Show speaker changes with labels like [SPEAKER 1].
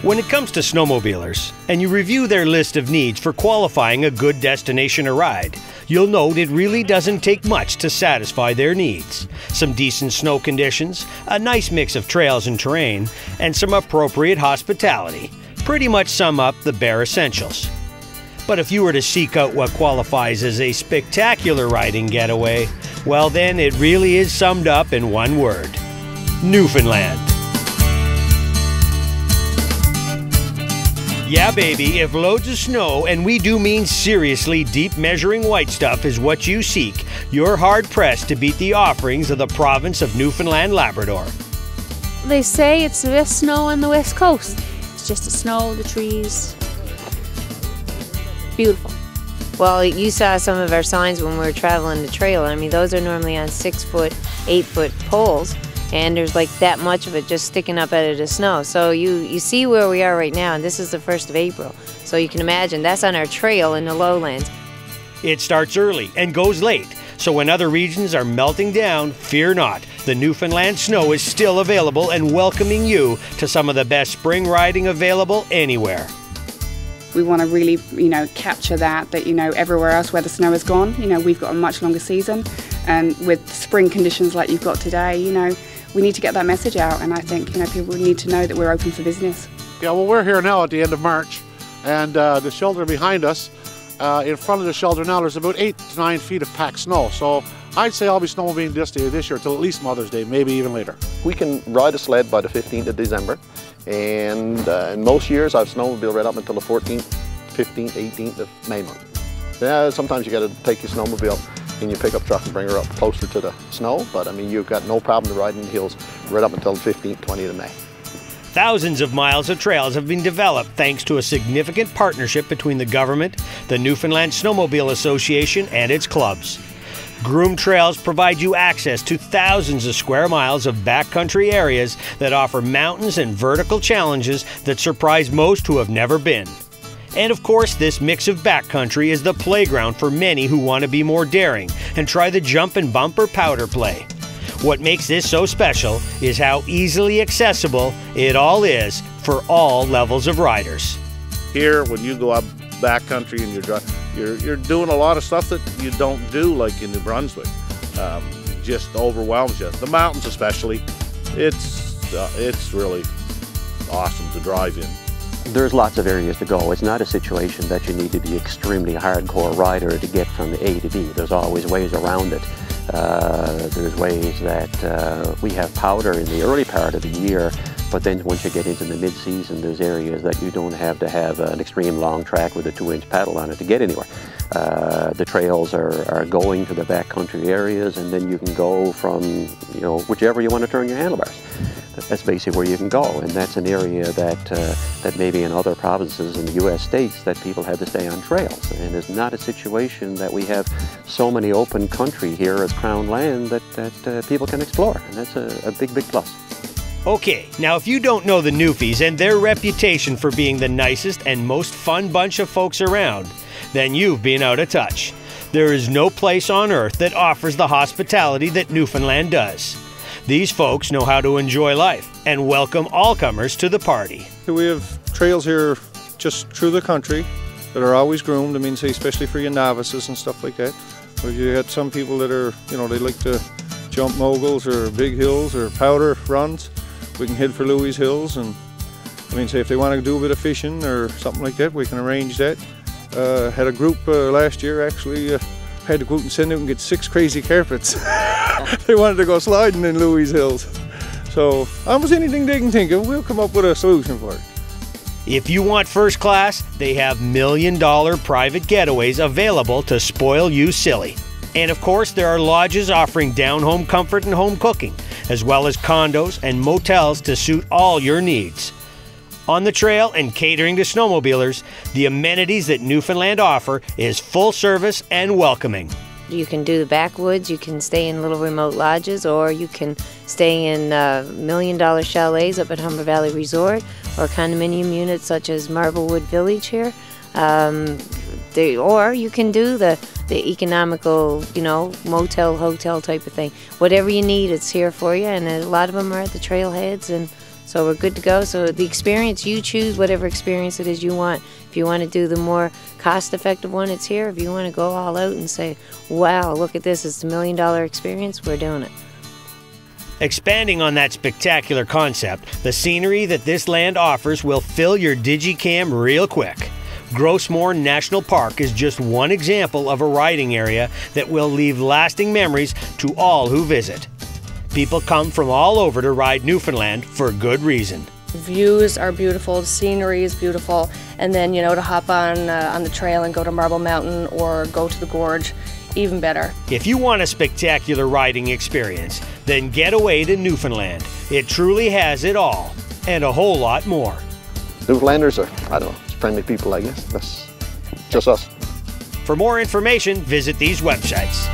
[SPEAKER 1] When it comes to snowmobilers, and you review their list of needs for qualifying a good destination to ride, you'll note it really doesn't take much to satisfy their needs. Some decent snow conditions, a nice mix of trails and terrain, and some appropriate hospitality pretty much sum up the bare essentials. But if you were to seek out what qualifies as a spectacular riding getaway, well then it really is summed up in one word: Newfoundland. Yeah, baby, if loads of snow, and we do mean seriously deep measuring white stuff, is what you seek, you're hard-pressed to beat the offerings of the province of Newfoundland Labrador.
[SPEAKER 2] They say it's the best snow on the west coast. It's just the snow, the trees. Beautiful.
[SPEAKER 3] Well, you saw some of our signs when we were traveling the trail. I mean, those are normally on 6-foot, 8-foot poles. And there's like that much of it just sticking up out of the snow. So you see where we are right now, and this is the 1st of April. So you can imagine that's on our trail in the lowlands.
[SPEAKER 1] It starts early and goes late, so when other regions are melting down, fear not. The Newfoundland snow is still available and welcoming you to some of the best spring riding available anywhere.
[SPEAKER 4] We want to really, capture that, everywhere else where the snow has gone, we've got a much longer season. And with spring conditions like you've got today, we need to get that message out, and I think people need to know that we're open for business.
[SPEAKER 5] Yeah, well, we're here now at the end of March, and the shelter behind us, in front of the shelter now, there's about 8 to 9 feet of packed snow. So I'd say I'll be snowmobiling this year till at least Mother's Day, maybe even later.
[SPEAKER 6] We can ride a sled by the 15th of December, and in most years I've snowmobiled right up until the 14th, 15th, 18th of May month. Yeah, sometimes you got to take your snowmobile in your pickup truck and bring her up closer to the snow, but I mean, you've got no problem to riding the hills right up until the 15th, 20th of May.
[SPEAKER 1] Thousands of miles of trails have been developed thanks to a significant partnership between the government, the Newfoundland Snowmobile Association, and its clubs. Groomed trails provide you access to thousands of square miles of backcountry areas that offer mountains and vertical challenges that surprise most who have never been. And of course, this mix of backcountry is the playground for many who want to be more daring and try the jump and bump or powder play. What makes this so special is how easily accessible it all is for all levels of riders.
[SPEAKER 7] Here, when you go up backcountry and you're doing a lot of stuff that you don't do, like in New Brunswick. Just overwhelms you. The mountains especially, it's really awesome to drive in.
[SPEAKER 8] There's lots of areas to go. It's not a situation that you need to be extremely hardcore rider to get from A to B. There's always ways around it. There's ways that we have powder in the early part of the year, but then once you get into the mid-season, there's areas that you don't have to have an extreme long track with a 2-inch paddle on it to get anywhere. The trails are going to the backcountry areas, and then you can go from, whichever you want to turn your handlebars. That's basically where you can go, and that's an area that maybe in other provinces in the U.S. states that people have to stay on trails. And it's not a situation that we have so many open country here as Crown land that people can explore, and that's a big, big plus.
[SPEAKER 1] Okay, now if you don't know the Newfies and their reputation for being the nicest and most fun bunch of folks around, then you've been out of touch. There is no place on earth that offers the hospitality that Newfoundland does. These folks know how to enjoy life and welcome all comers to the party.
[SPEAKER 9] We have trails here just through the country that are always groomed. I mean, say especially for your novices and stuff like that. But you got some people that are, they like to jump moguls or big hills or powder runs. We can head for Louis Hills, and I mean, say if they want to do a bit of fishing or something like that, we can arrange that. Had a group last year actually. Had to go out and send out and get 6 crazy carpets. They wanted to go sliding in Louis Hills. So almost anything they can think of, we'll come up with a solution for it.
[SPEAKER 1] If you want first class, they have $1 million private getaways available to spoil you silly. And of course, there are lodges offering down-home comfort and home cooking, as well as condos and motels to suit all your needs. On the trail and catering to snowmobilers, the amenities that Newfoundland offer is full service and welcoming.
[SPEAKER 3] You can do the backwoods, you can stay in little remote lodges, or you can stay in $1 million chalets up at Humber Valley Resort, or condominium units such as Marblewood Village here. Or you can do the economical, motel, hotel type of thing. Whatever you need, it's here for you, and a lot of them are at the trailheads and So we're good to go. So the experience, you choose whatever experience it is you want. If you want to do the more cost-effective one, it's here. If you want to go all out and say, wow, look at this, it's $1 million experience, we're doing it.
[SPEAKER 1] Expanding on that spectacular concept, the scenery that this land offers will fill your Digicam real quick. Grossmore National Park is just one example of a riding area that will leave lasting memories to all who visit. People come from all over to ride Newfoundland for good reason.
[SPEAKER 10] Views are beautiful, the scenery is beautiful, and then, you know, to hop on the trail and go to Marble Mountain or go to the gorge, even better.
[SPEAKER 1] If you want a spectacular riding experience, then get away to Newfoundland. It truly has it all, and a whole lot more.
[SPEAKER 6] Newfoundlanders are, I don't know, friendly people, I guess. That's just us.
[SPEAKER 1] For more information, visit these websites.